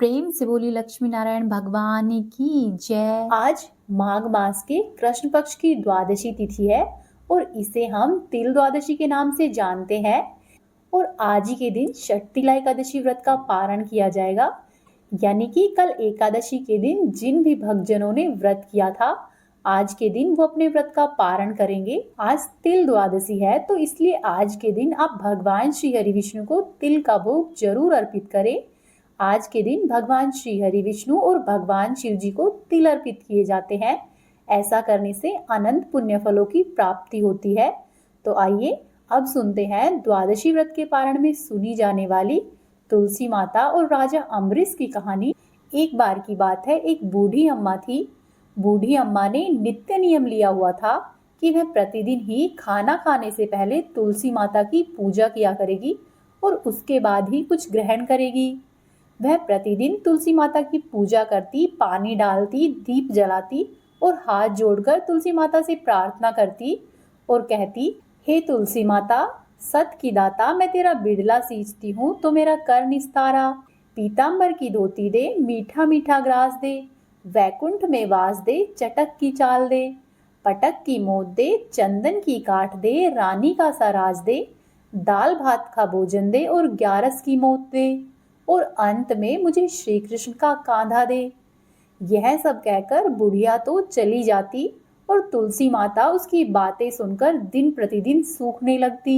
प्रेम से बोली लक्ष्मी नारायण भगवान की जय। आज माघ मास के कृष्ण पक्ष की द्वादशी तिथि है और इसे हम तिल द्वादशी के नाम से जानते हैं। और आज ही के दिन षटतिला एकादशी व्रत का पारण किया जाएगा। यानी कि कल एकादशी के दिन जिन भी भक्तजनों ने व्रत किया था, आज के दिन वो अपने व्रत का पारण करेंगे। आज तिल द्वादशी है, तो इसलिए आज के दिन आप भगवान श्री हरि विष्णु को तिल का भोग जरूर अर्पित करें। आज के दिन भगवान श्री हरि विष्णु और भगवान शिव जी को तिल अर्पित किए जाते हैं। ऐसा करने से अनंत पुण्य फलों की प्राप्ति होती है। तो आइए अब सुनते हैं द्वादशी व्रत के पारण में सुनी जाने वाली तुलसी माता और राजा अम्बरीश की कहानी। एक बार की बात है, एक बूढ़ी अम्मा थी। बूढ़ी अम्मा ने नित्य नियम लिया हुआ था कि वह प्रतिदिन ही खाना खाने से पहले तुलसी माता की पूजा किया करेगी और उसके बाद ही कुछ ग्रहण करेगी। वह प्रतिदिन तुलसी माता की पूजा करती, पानी डालती, दीप जलाती और हाथ जोड़कर तुलसी माता से प्रार्थना करती और कहती, हे तुलसी माता, सत की दाता, मैं तेरा बिड़ला सींचती हूँ तो मेरा कर निस्तारा। पीताम्बर की धोती दे, मीठा मीठा ग्रास दे, वैकुंठ में वास दे, चटक की चाल दे, पटक की मोद दे, चंदन की काठ दे, रानी का सा राज दे, दाल भात का भोजन दे और ग्यारस की मोत दे, और अंत में मुझे श्री कृष्ण का कांधा दे। यह सब कहकर बुढ़िया तो चली जाती और तुलसी माता उसकी बातें सुनकर दिन प्रतिदिन सूखने लगती।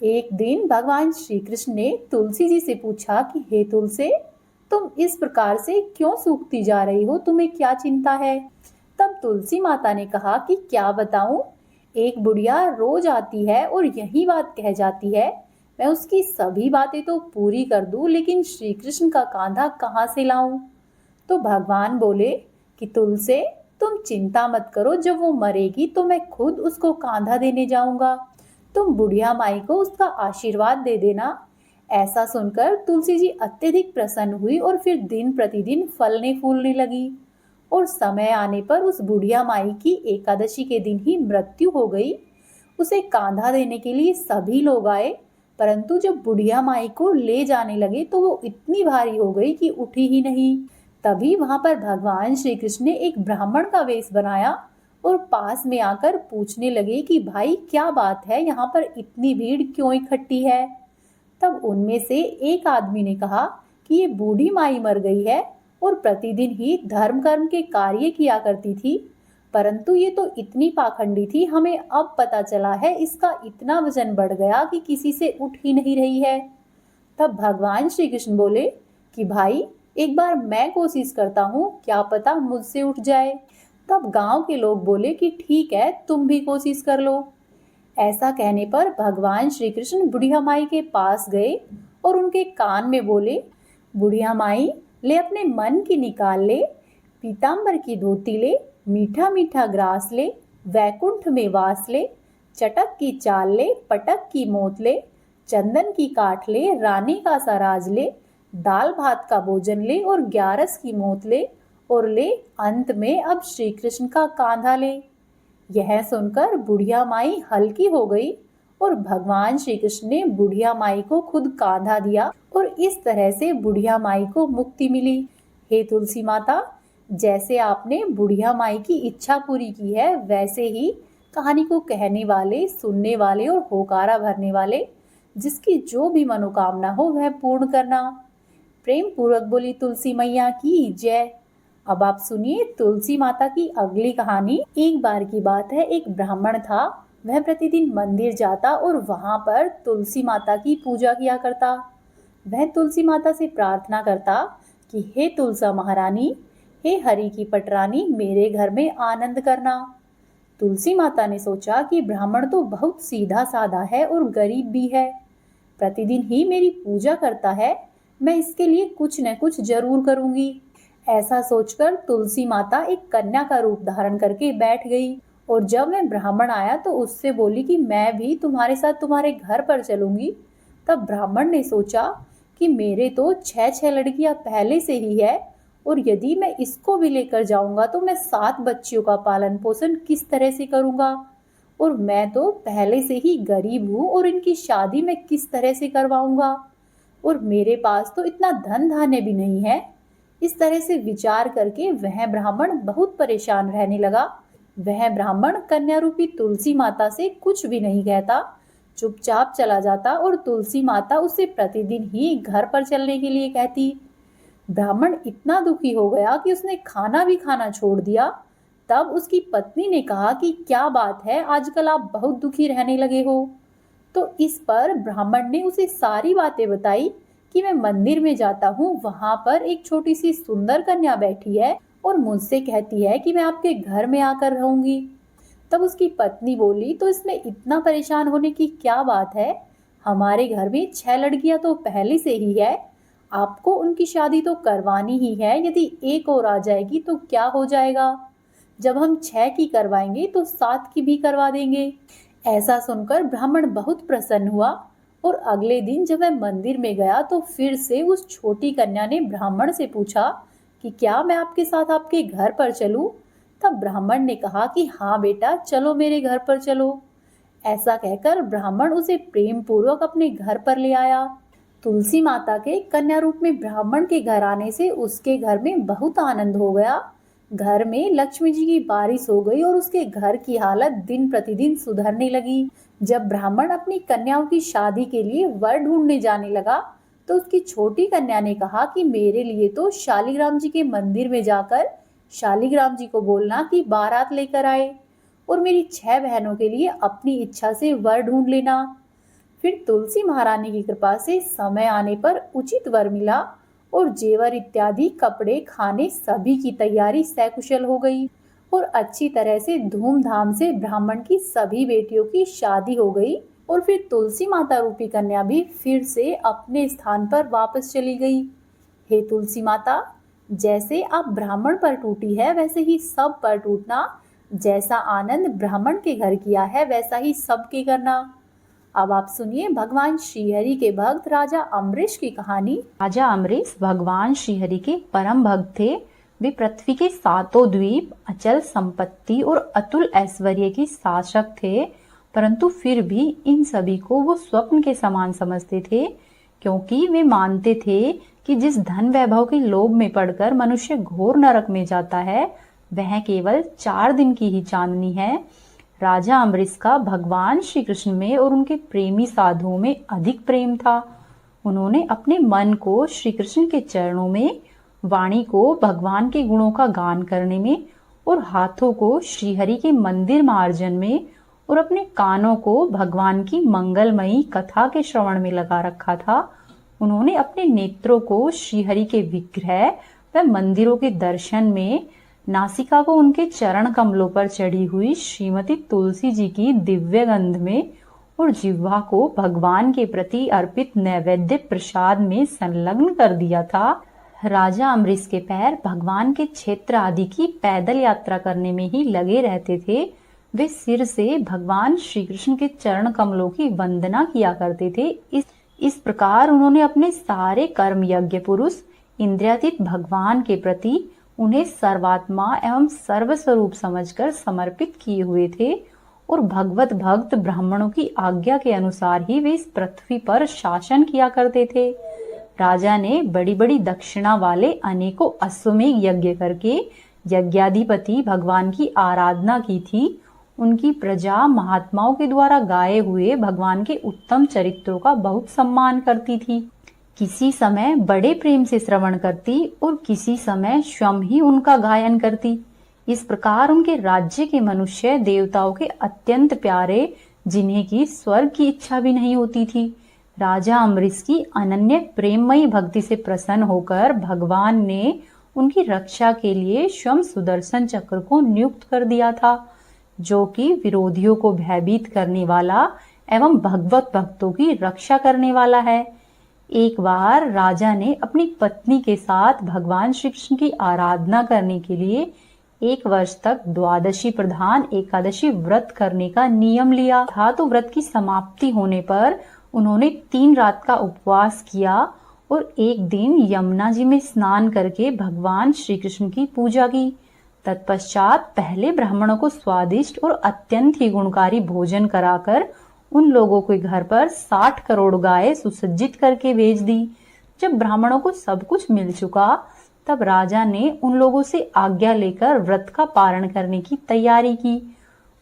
एक दिन भगवान श्री कृष्ण ने तुलसी जी से पूछा कि हे तुलसी, तुम इस प्रकार से क्यों सूखती जा रही हो, तुम्हें क्या चिंता है? तब तुलसी माता ने कहा कि क्या बताऊं, एक बुढ़िया रोज आती है और यही बात कह जाती है। मैं उसकी सभी बातें तो पूरी कर दूं, लेकिन श्री कृष्ण का कांधा कहाँ से लाऊं? तो भगवान बोले कि तुलसी, तुम चिंता मत करो, जब वो मरेगी तो मैं खुद उसको कांधा देने जाऊंगा। तुम बुढ़िया माई को उसका आशीर्वाद दे देना। ऐसा सुनकर तुलसी जी अत्यधिक प्रसन्न हुई और फिर दिन प्रतिदिन फलने फूलने लगी। और समय आने पर उस बुढ़िया माई की एकादशी के दिन ही मृत्यु हो गई। उसे कांधा देने के लिए सभी लोग आए, परंतु जब बुढ़िया माई को ले जाने लगे तो वो इतनी भारी हो गई कि उठी ही नहीं। तभी वहां पर भगवान श्री कृष्ण ने एक ब्राह्मण का वेश बनाया और पास में आकर पूछने लगे कि भाई क्या बात है, यहाँ पर इतनी भीड़ क्यों इकट्ठी है? तब उनमें से एक आदमी ने कहा कि ये बूढ़ी माई मर गई है और प्रतिदिन ही धर्म कर्म के कार्य किया करती थी, परंतु ये तो इतनी पाखंडी थी, हमें अब पता चला है इसका इतना वजन बढ़ गया कि किसी से उठ ही नहीं रही है। तब भगवान श्री कृष्ण बोले कि भाई, एक बार मैं कोशिश करता हूँ, क्या पता मुझसे उठ जाए। तब गांव के लोग बोले कि ठीक है, तुम भी कोशिश कर लो। ऐसा कहने पर भगवान श्री कृष्ण बुढ़िया माई के पास गए और उनके कान में बोले, बुढ़िया माई, ले अपने मन की निकाल ले, पीताम्बर की धोती ले, मीठा मीठा ग्रास ले, वैकुंठ में वास ले, चटक की चाल ले, पटक की मोत ले, चंदन की काठ ले, रानी का सा राज ले, दाल भात का भोजन ले और ग्यारस की मोत ले, और ले अंत में अब श्री कृष्ण का कांधा ले। यह सुनकर बुढ़िया माई हल्की हो गई और भगवान श्री कृष्ण ने बुढ़िया माई को खुद कांधा दिया और इस तरह से बुढ़िया माई को मुक्ति मिली। हे तुलसी माता, जैसे आपने बुढ़िया माई की इच्छा पूरी की है, वैसे ही कहानी को कहने वाले, सुनने वाले और होकारा भरने वाले, जिसकी जो भी मनोकामना हो वह पूर्ण करना। प्रेम पूर्वक बोली तुलसी मैया की जय। अब आप सुनिए तुलसी माता की अगली कहानी। एक बार की बात है, एक ब्राह्मण था। वह प्रतिदिन मंदिर जाता और वहां पर तुलसी माता की पूजा किया करता। वह तुलसी माता से प्रार्थना करता कि हे तुलसा महारानी, हे हरि की पटरानी, मेरे घर में आनंद करना। तुलसी माता ने सोचा कि ब्राह्मण तो बहुत सीधा साधा है और गरीब भी है, प्रतिदिन ही मेरी पूजा करता है, मैं इसके लिए कुछ न कुछ जरूर करूंगी। ऐसा सोचकर तुलसी माता एक कन्या का रूप धारण करके बैठ गई और जब वह ब्राह्मण आया तो उससे बोली कि मैं भी तुम्हारे साथ तुम्हारे घर पर चलूंगी। तब ब्राह्मण ने सोचा कि मेरे तो 6 लड़कियां पहले से ही है और यदि मैं इसको भी लेकर जाऊंगा तो मैं 7 बच्चियों का पालन पोषण किस तरह से करूंगा, और मैं तो पहले से ही गरीब हूँ और इनकी शादी मैं किस तरह से करवाऊंगा, और मेरे पास तो इतना धन धान्य भी नहीं है। इस तरह से विचार करके वह ब्राह्मण बहुत परेशान रहने लगा। वह ब्राह्मण कन्या रूपी तुलसी माता से कुछ भी नहीं कहता, चुपचाप चला जाता और तुलसी माता उसे प्रतिदिन ही घर पर चलने के लिए कहती। ब्राह्मण इतना दुखी हो गया कि उसने खाना भी खाना छोड़ दिया। तब उसकी पत्नी ने कहा कि क्या बात है, आजकल आप बहुत दुखी रहने लगे हो। तो इस पर ब्राह्मण ने उसे सारी बातें बताई कि मैं मंदिर में जाता हूँ, वहां पर एक छोटी सी सुंदर कन्या बैठी है और मुझसे कहती है कि मैं आपके घर में आकर रहूंगी। तब उसकी पत्नी बोली, तो इसमें इतना परेशान होने की क्या बात है, हमारे घर में 6 लड़कियां तो पहले से ही है, आपको उनकी शादी तो करवानी ही है। यदि एक और आ जाएगी तो क्या हो जाएगा, जब हम 6 की करवाएंगे तो 7 की भी करवा देंगे। ऐसा सुनकर ब्राह्मण बहुत प्रसन्न हुआ और अगले दिन जब वह मंदिर में गया तो फिर से उस छोटी कन्या ने ब्राह्मण से पूछा कि क्या मैं आपके साथ आपके घर पर चलूं। तब ब्राह्मण ने कहा कि हाँ बेटा, चलो मेरे घर पर चलो। ऐसा कहकर ब्राह्मण उसे प्रेम पूर्वक अपने घर पर ले आया। तुलसी माता के कन्या रूप में ब्राह्मण के घर आने से उसके घर में बहुत आनंद हो गया। घर में लक्ष्मी जी की बारिश हो गई और उसके घर की हालत दिन प्रतिदिन सुधरने लगी। जब ब्राह्मण अपनी कन्याओं की शादी के लिए वर ढूंढने जाने लगा तो उसकी छोटी कन्या ने कहा कि मेरे लिए तो शालिग्राम जी के मंदिर में जाकर शालिग्राम जी को बोलना कि बारात लेकर आए और मेरी 6 बहनों के लिए अपनी इच्छा से वर ढूंढ लेना। फिर तुलसी महारानी की कृपा से समय आने पर उचित वर मिला और जेवर इत्यादि कपड़े खाने सभी की तैयारी सकुशल हो गई और अच्छी तरह से धूमधाम से ब्राह्मण की सभी बेटियों की शादी हो गई। और फिर तुलसी माता रूपी कन्या भी फिर से अपने स्थान पर वापस चली गई। हे तुलसी माता, जैसे आप ब्राह्मण पर टूटी है वैसे ही सब पर टूटना। जैसा आनंद ब्राह्मण के घर किया है वैसा ही सबके करना। अब आप सुनिए भगवान श्रीहरि के भक्त राजा अम्बरीश की कहानी। राजा अम्बरीश भगवान श्रीहरि के परम भक्त थे। वे पृथ्वी के 7 द्वीप, अचल संपत्ति और अतुल ऐश्वर्य के शासक थे, परंतु फिर भी इन सभी को वो स्वप्न के समान समझते थे, क्योंकि वे मानते थे कि जिस धन वैभव के लोभ में पड़कर मनुष्य घोर नरक में जाता है, वह केवल 4 दिन की ही चांदनी है। राजा अम्बरीश का भगवान श्री कृष्ण में और उनके प्रेमी साधुओं में अधिक प्रेम था। उन्होंने अपने मन को श्री कृष्ण के चरणों में, वाणी को भगवान के गुणों का गान करने में और हाथों को श्रीहरि के मंदिर मार्जन में और अपने कानों को भगवान की मंगलमयी कथा के श्रवण में लगा रखा था। उन्होंने अपने नेत्रों को श्रीहरि के विग्रह व मंदिरों के दर्शन में, नासिका को उनके चरण कमलों पर चढ़ी हुई श्रीमती तुलसी जी की दिव्य गंध में और जिह्वा को भगवान के प्रति अर्पित नैवेद्य प्रसाद में संलग्न कर दिया था। राजा अम्बरीश के पैर भगवान के क्षेत्र आदि की पैदल यात्रा करने में ही लगे रहते थे। वे सिर से भगवान श्री कृष्ण के चरण कमलों की वंदना किया करते थे। इस प्रकार उन्होंने अपने सारे कर्म यज्ञ पुरुष इंद्रियातीत भगवान के प्रति उन्हें सर्वात्मा एवं सर्वस्वरूप समझकर समर्पित किए हुए थे और भगवत भक्त ब्राह्मणों की आज्ञा के अनुसार ही वे इस पृथ्वी पर शासन किया करते थे। राजा ने बड़ी बड़ी दक्षिणा वाले अनेकों अश्वमेध यज्ञ करके यज्ञाधिपति भगवान की आराधना की थी। उनकी प्रजा महात्माओं के द्वारा गाए हुए भगवान के उत्तम चरित्रों का बहुत सम्मान करती थी। किसी समय बड़े प्रेम से श्रवण करती और किसी समय स्वयं ही उनका गायन करती। इस प्रकार उनके राज्य के मनुष्य देवताओं के अत्यंत प्यारे, जिन्हें की स्वर्ग की इच्छा भी नहीं होती थी। राजा अम्बरीश की अनन्य प्रेममयी भक्ति से प्रसन्न होकर भगवान ने उनकी रक्षा के लिए स्वयं सुदर्शन चक्र को नियुक्त कर दिया था, जो कि विरोधियों को भयभीत करने वाला एवं भगवत भक्तों की रक्षा करने वाला है। एक बार राजा ने अपनी पत्नी के साथ भगवान श्री कृष्ण की आराधना करने के लिए 1 वर्ष तक द्वादशी प्रधान एकादशी व्रत करने का नियम लिया था। तो व्रत की समाप्ति होने पर उन्होंने 3 रात का उपवास किया और एक दिन यमुना जी में स्नान करके भगवान श्री कृष्ण की पूजा की। तत्पश्चात पहले ब्राह्मणों को स्वादिष्ट और अत्यंत ही गुणकारी भोजन कराकर उन लोगों के घर पर 60 करोड़ गाय सुसज्जित करके भेज दी। जब ब्राह्मणों को सब कुछ मिल चुका तब राजा ने उन लोगों से आज्ञा लेकर व्रत का पारण करने की तैयारी की।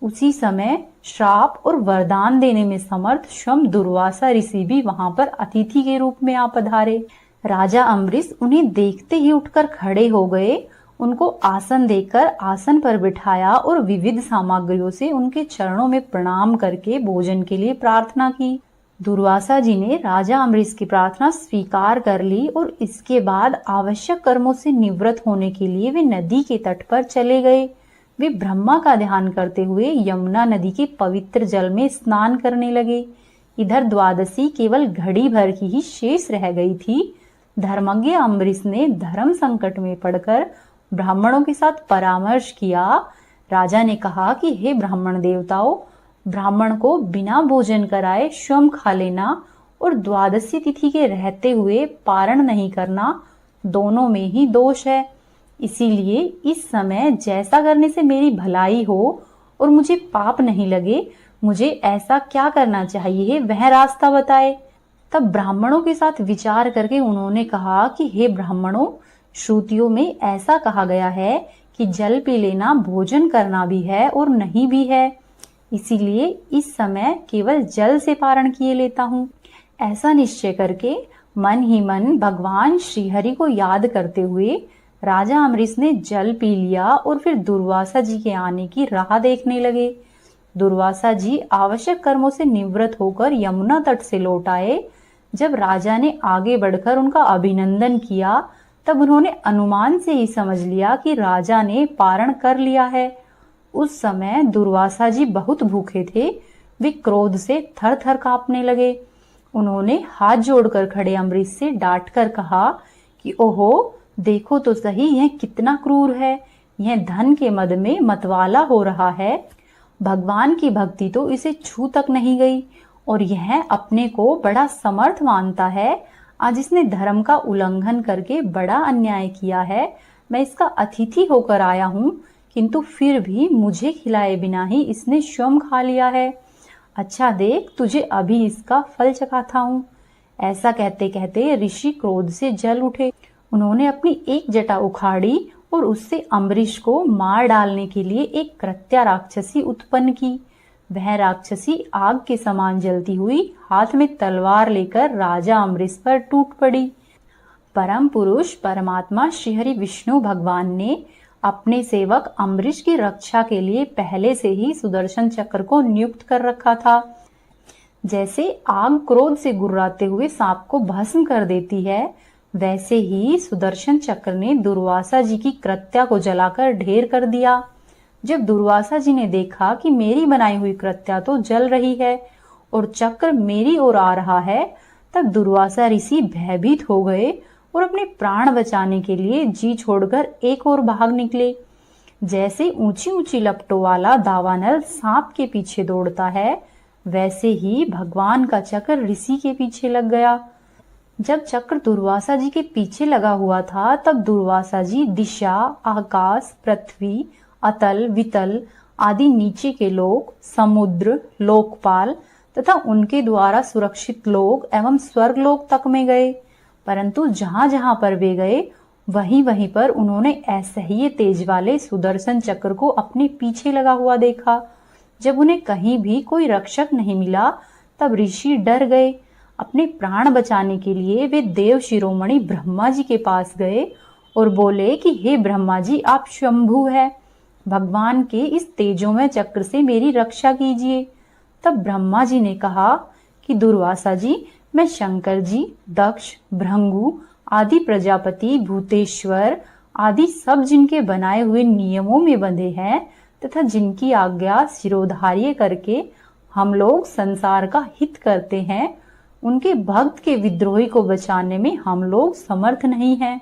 उसी समय श्राप और वरदान देने में समर्थ स्वयं दुर्वासा ऋषि भी वहां पर अतिथि के रूप में आ पधारे। राजा अम्बरीश उन्हें देखते ही उठकर खड़े हो गए, उनको आसन देकर आसन पर बिठाया और विविध सामग्रियों से उनके चरणों में प्रणाम करके भोजन के लिए प्रार्थना की। दुर्वासा जी ने राजा अम्बरीश की प्रार्थना स्वीकार कर ली और इसके बाद आवश्यक कर्मों से निवृत्त होने के लिए वे नदी के तट पर चले गए। वे ब्रह्मा का ध्यान करते हुए यमुना नदी के पवित्र जल में स्नान करने लगे। इधर द्वादशी केवल घड़ी भर की ही शेष रह गई थी। धर्मज्ञ अम्बरीश ने धर्म संकट में पड़कर ब्राह्मणों के साथ परामर्श किया। राजा ने कहा कि हे ब्राह्मण देवताओं, ब्राह्मण को बिना भोजन कराए स्वयं खा लेना और द्वादशी तिथि के रहते हुए पारण नहीं करना, दोनों में ही दोष है। इसीलिए इस समय जैसा करने से मेरी भलाई हो और मुझे पाप नहीं लगे, मुझे ऐसा क्या करना चाहिए वह रास्ता बताए। तब ब्राह्मणों के साथ विचार करके उन्होंने कहा कि हे ब्राह्मणों, श्रुतियों में ऐसा कहा गया है कि जल पी लेना भोजन करना भी है और नहीं भी है, इसीलिए इस समय केवल जल से पारण किए लेता हूँ। ऐसा निश्चय करके मन ही मन भगवान श्रीहरि को याद करते हुए राजा अम्बरीश ने जल पी लिया और फिर दुर्वासा जी के आने की राह देखने लगे। दुर्वासा जी आवश्यक कर्मों से निवृत्त होकर यमुना तट से लौट आए। जब राजा ने आगे बढ़कर उनका अभिनंदन किया, तब उन्होंने अनुमान से ही समझ लिया कि राजा ने पारण कर लिया है। उस समय दुर्वासा जी बहुत भूखे थे, वे क्रोध से थर थर कांपने लगे। उन्होंने हाथ जोड़कर खड़े अम्बरीश से डांट कर कहा कि ओहो, देखो तो सही यह कितना क्रूर है, यह धन के मद में मतवाला हो रहा है। भगवान की भक्ति तो इसे छू तक नहीं गई और यह अपने को बड़ा समर्थ मानता है। आज इसने धर्म का उल्लंघन करके बड़ा अन्याय किया है। मैं इसका अतिथि होकर आया हूँ, किंतु फिर भी मुझे खिलाए बिना ही इसने स्वयं खा लिया है। अच्छा देख, तुझे अभी इसका फल चखाता हूँ। ऐसा कहते कहते ऋषि क्रोध से जल उठे। उन्होंने अपनी एक जटा उखाड़ी और उससे अम्बरीश को मार डालने के लिए एक कृत्या राक्षसी उत्पन्न की। वह राक्षसी आग के समान जलती हुई हाथ में तलवार लेकर राजा अम्बरीश पर टूट पड़ी। परम पुरुष परमात्मा श्रीहरि विष्णु भगवान ने अपने सेवक अम्बरीश की रक्षा के लिए पहले से ही सुदर्शन चक्र को नियुक्त कर रखा था। जैसे आग क्रोध से गुर्राते हुए सांप को भस्म कर देती है, वैसे ही सुदर्शन चक्र ने दुर्वासा जी की कृत्या को जलाकर ढेर कर दिया। जब दुर्वासा जी ने देखा कि मेरी बनाई हुई कृत्या तो जल रही है और चक्र मेरी ओर आ रहा है, तब दुर्वासा ऋषि भयभीत हो गए और अपने प्राण बचाने के लिए जी छोड़कर एक ओर भाग निकले। जैसे ऊंची ऊंची लपटों वाला दावानल सांप के पीछे दौड़ता है, वैसे ही भगवान का चक्र ऋषि के पीछे लग गया। जब चक्र दुर्वासा जी के पीछे लगा हुआ था, तब दुर्वासा जी दिशा, आकाश, पृथ्वी, अतल, वितल आदि नीचे के लोक, समुद्र, लोकपाल तथा उनके द्वारा सुरक्षित लोक एवं स्वर्ग लोक तक में गए। परंतु जहां जहां पर वे गए, वहीं वहीं पर उन्होंने ऐसे ही तेज वाले सुदर्शन चक्र को अपने पीछे लगा हुआ देखा। जब उन्हें कहीं भी कोई रक्षक नहीं मिला, तब ऋषि डर गए। अपने प्राण बचाने के लिए वे देव शिरोमणि ब्रह्मा जी के पास गए और बोले कि हे ब्रह्मा जी, आप शंभु है, भगवान के इस तेजोमय चक्र से मेरी रक्षा कीजिए। तब ब्रह्मा जी ने कहा कि दुर्वासा जी, मैं शंकर जी, दक्ष, भृंगु आदि प्रजापति, भूतेश्वर आदि सब जिनके बनाए हुए नियमों में बंधे हैं तथा जिनकी आज्ञा शिरोधार्य करके हम लोग संसार का हित करते हैं, उनके भक्त के विद्रोही को बचाने में हम लोग समर्थ नहीं हैं।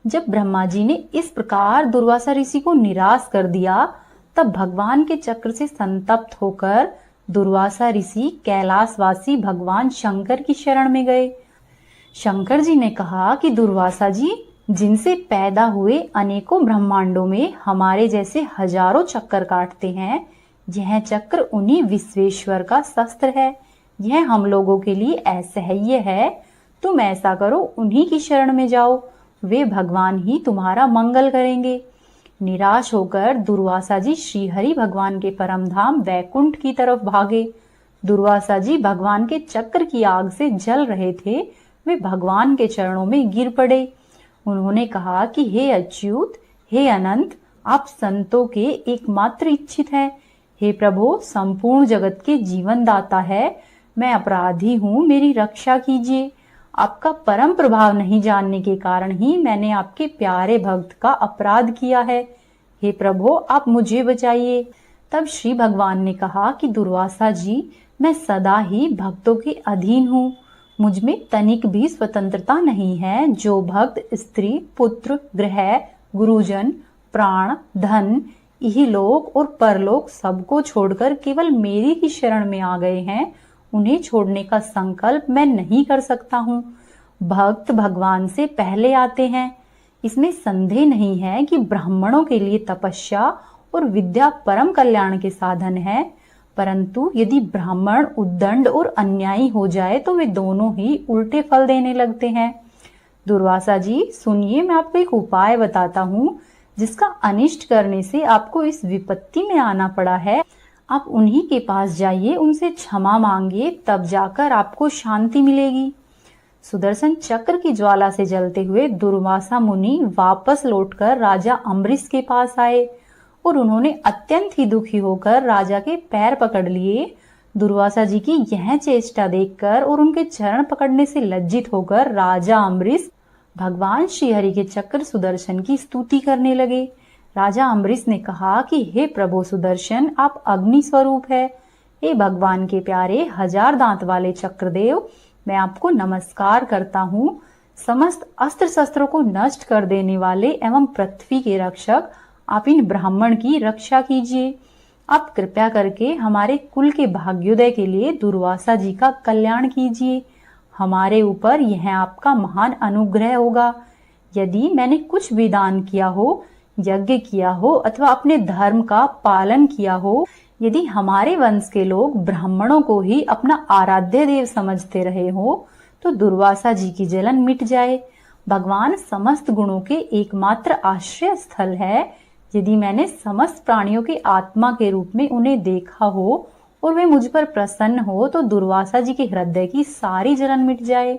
जब ब्रह्मा जी ने इस प्रकार दुर्वासा ऋषि को निराश कर दिया, तब भगवान के चक्र से संतप्त होकर दुर्वासा ऋषि कैलाशवासी भगवान शंकर की शरण में गए। शंकर जी ने कहा कि दुर्वासा जी, जिनसे पैदा हुए अनेकों ब्रह्मांडों में हमारे जैसे हजारों चक्कर काटते हैं, यह चक्र उन्हीं विश्वेश्वर का शस्त्र है। यह हम लोगों के लिए असह्य है। तुम ऐसा करो, उन्हीं की शरण में जाओ, वे भगवान ही तुम्हारा मंगल करेंगे। निराश होकर दुर्वासा जी श्रीहरि भगवान के परम धाम वैकुंठ की तरफ भागे। दुर्वासा जी भगवान के चक्र की आग से जल रहे थे। वे भगवान के चरणों में गिर पड़े। उन्होंने कहा कि हे अच्युत, हे अनंत, आप संतों के एकमात्र इच्छित हैं। हे प्रभु, संपूर्ण जगत के जीवन दाता है, मैं अपराधी हूँ, मेरी रक्षा कीजिए। आपका परम प्रभाव नहीं जानने के कारण ही मैंने आपके प्यारे भक्त का अपराध किया है। हे प्रभु, आप मुझे बचाइए। तब श्री भगवान ने कहा कि दुर्वासा जी, मैं सदा ही भक्तों के अधीन हूँ। मुझ में तनिक भी स्वतंत्रता नहीं है। जो भक्त स्त्री, पुत्र, गृह, गुरुजन, प्राण, धन, इहलोक और परलोक सबको छोड़कर केवल मेरी ही शरण में आ गए हैं, उन्हें छोड़ने का संकल्प मैं नहीं कर सकता हूँ। भक्त भगवान से पहले आते हैं। इसमें संदेह नहीं है कि ब्राह्मणों के लिए तपस्या और विद्या परम कल्याण के साधन है, परंतु यदि ब्राह्मण उद्दंड और अन्यायी हो जाए तो वे दोनों ही उल्टे फल देने लगते हैं। दुर्वासा जी सुनिए, मैं आपको एक उपाय बताता हूँ जिसका अनिष्ट करने से आपको इस विपत्ति में आना पड़ा है। आप उन्हीं के पास जाइए, उनसे क्षमा मांगिए, तब जाकर आपको शांति मिलेगी। सुदर्शन चक्र की ज्वाला से जलते हुए दुर्वासा मुनि वापस लौटकर राजा अम्बरीश के पास आए और उन्होंने अत्यंत ही दुखी होकर राजा के पैर पकड़ लिए। दुर्वासा जी की यह चेष्टा देखकर और उनके चरण पकड़ने से लज्जित होकर राजा अम्बरीश भगवान श्रीहरि के चक्र सुदर्शन की स्तुति करने लगे। राजा अम्बरीश ने कहा कि हे प्रभु सुदर्शन, आप अग्नि स्वरूप है। हे भगवान के प्यारे 1000 दांत वाले चक्रदेव, मैं आपको नमस्कार करता हूँ। समस्त अस्त्र शस्त्रों को नष्ट कर देने वाले एवं पृथ्वी के रक्षक, आप इन ब्राह्मण की रक्षा कीजिए। आप कृपया करके हमारे कुल के भाग्योदय के लिए दुर्वासा जी का कल्याण कीजिए। हमारे ऊपर यह आपका महान अनुग्रह होगा। यदि मैंने कुछ भी दान किया हो, यज्ञ किया हो अथवा अपने धर्म का पालन किया हो, यदि हमारे वंश के लोग ब्राह्मणों को ही अपना आराध्य देव समझते रहे हो, तो दुर्वासा जी की जलन मिट जाए। भगवान समस्त गुणों के एकमात्र आश्रय स्थल है। यदि मैंने समस्त प्राणियों की आत्मा के रूप में उन्हें देखा हो और वे मुझ पर प्रसन्न हो, तो दुर्वासा जी के हृदय की सारी जलन मिट जाए।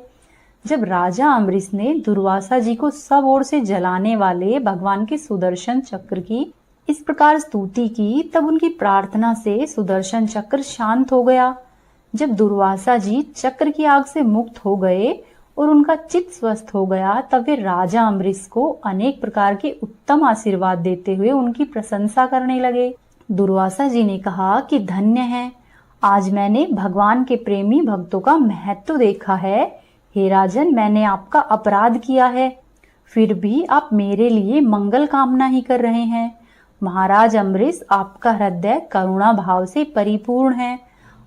जब राजा अम्बरीश ने दुर्वासा जी को सब ओर से जलाने वाले भगवान के सुदर्शन चक्र की इस प्रकार स्तुति की, तब उनकी प्रार्थना से सुदर्शन चक्र शांत हो गया। जब दुर्वासा जी चक्र की आग से मुक्त हो गए और उनका चित्त स्वस्थ हो गया, तब वे राजा अम्बरीश को अनेक प्रकार के उत्तम आशीर्वाद देते हुए उनकी प्रशंसा करने लगे। दुर्वासा जी ने कहा कि धन्य है, आज मैंने भगवान के प्रेमी भक्तों का महत्व देखा है। हे राजन, मैंने आपका अपराध किया है, फिर भी आप मेरे लिए मंगल कामना ही कर रहे हैं। महाराज अम्बरीश, आपका हृदय करुणा भाव से परिपूर्ण है।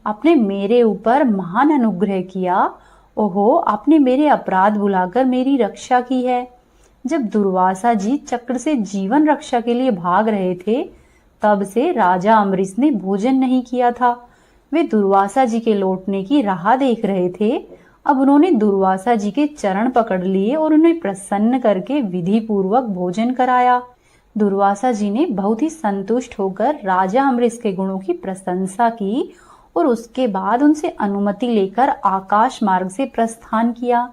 आपने मेरे ऊपर महान अनुग्रह किया। ओहो, आपने मेरे अपराध भुलाकर मेरी रक्षा की है। जब दुर्वासा जी चक्र से जीवन रक्षा के लिए भाग रहे थे, तब से राजा अम्बरीश ने भोजन नहीं किया था। वे दुर्वासा जी के लौटने की राह देख रहे थे। अब उन्होंने दुर्वासा जी के चरण पकड़ लिए और उन्हें प्रसन्न करके विधि पूर्वक भोजन कराया। दुर्वासा जी ने बहुत ही संतुष्ट होकर राजा अम्बरीश के गुणों की प्रशंसा की और उसके बाद उनसे अनुमति लेकर आकाश मार्ग से प्रस्थान किया।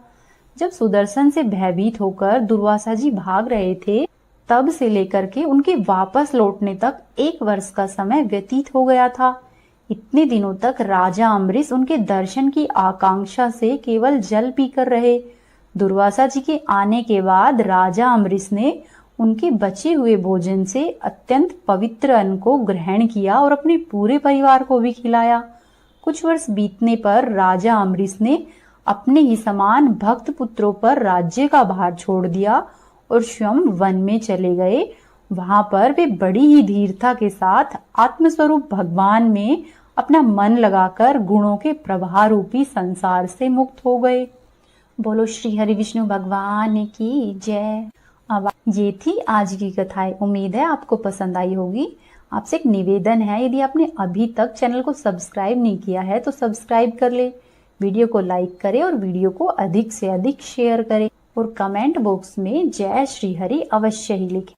जब सुदर्शन से भयभीत होकर दुर्वासा जी भाग रहे थे, तब से लेकर के उनके वापस लौटने तक 1 वर्ष का समय व्यतीत हो गया था। इतने दिनों तक राजा अम्बरीश उनके दर्शन की आकांक्षा से केवल जल पीकर रहे। दुर्वासा जी के आने के बाद राजा अम्बरीश ने उनके बचे हुए भोजन से अत्यंत पवित्र अन्न को ग्रहण किया और अपने पूरे परिवार को भी खिलाया। कुछ वर्ष बीतने पर राजा अम्बरीश ने अपने ही समान भक्त पुत्रों पर राज्य का भार छोड़ दिया और स्वयं वन में चले गए। वहां पर वे बड़ी ही धीरता के साथ आत्मस्वरूप भगवान में अपना मन लगाकर गुणों के प्रवाह रूपी संसार से मुक्त हो गए। बोलो श्री हरि विष्णु भगवान की जय। अब ये थी आज की कथाएं। उम्मीद है आपको पसंद आई होगी। आपसे एक निवेदन है, यदि आपने अभी तक चैनल को सब्सक्राइब नहीं किया है तो सब्सक्राइब कर ले, वीडियो को लाइक करें और वीडियो को अधिक से अधिक शेयर करें। और कमेंट बॉक्स में जय श्री हरि अवश्य ही लिखें।